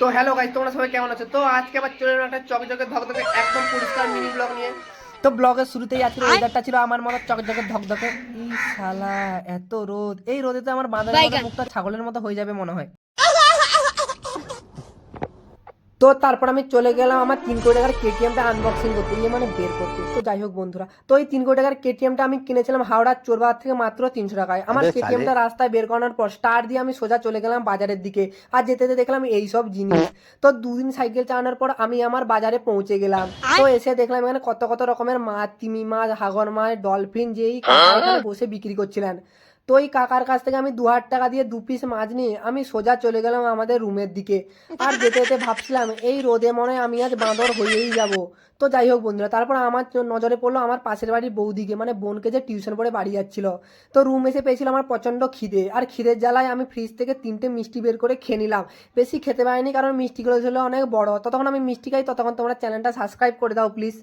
তো hello guys, তোমরা সবাই কেমন আছো? তো আজকে আবার চলে এলাম একটা চকচকে ধকধকে একদম পরিষ্কার মিনি ব্লগ নিয়ে। তো ব্লগের শুরুতেই আজকের ওয়েদারটা ছিল আমার মতো চকচকে ধকধকে। ই শালা, এত রোদ! এই রোদে তো আমার বাঁদরের মতো মুখটা ছাগলের মতো হয়ে যাবে মনে হয়। তো তারপর আমি চলে গেলাম আমার 3 কোটি টাকার কেটিএমটা আনবক্সিং করতে, ইয়ে মানে বের করতে। তো যাই হোক বন্ধুরা, তো এই 3 কোটি টাকার কেটিএমটা আমি কিনেছিলাম হাওড়ার চোরবাজার থেকে মাত্র 300 টাকায়। আমার अबे साले। কেটিএমটা রাস্তায় বের করানোর পর স্টার্ট দিয়ে আমি সোজা চলে গেলাম বাজারের দিকে। আর যেতে যেতে দেখলাম এই সব জিনিস। তো দুদিন সাইকেল চালানোর পর আমি আমার বাজারে পৌঁছে গেলাম। তো এসে দেখলাম এখানে কত কত রকমের মাছ, তিমি মাছ, হাগর মাছ, ডলফিন, যেই কাকা এখানে বসে বিক্রি করছিলেন। তো এই কাকার কাছ থেকে আমি 2,000 টাকা দিয়ে 2 পিস মাছ নিয়ে আমি সোজা চলে গেলাম আমাদের রুমের দিকে। আর যেতে যেতে ভাবছিলাম এই রোদে মনে হয় আমি আজ বাঁদর হয়েই যাব। তো যাই হোক বন্ধুরা, তারপর আমার নজরে পড়লো আমার পাশের বাড়ির বৌদিকে, মানে বোনকে, যে টিউশন পড়ে বাড়ি যাচ্ছিল। তো রুম এসে পেয়েছিল আমার প্রচণ্ড খিদে, আর খিদের জ্বালায় আমি ফ্রিজ থেকে 3টে মিষ্টি বের করে খেয়ে নিলাম। বেশি খেতে পারিনি কারণ মিষ্টিগুলো ছিল অনেক বড়। ততক্ষণ আমি মিষ্টি খাই, ততক্ষণ তোমরা চ্যানেলটা সাবস্ক্রাইব করে দাও প্লিজ।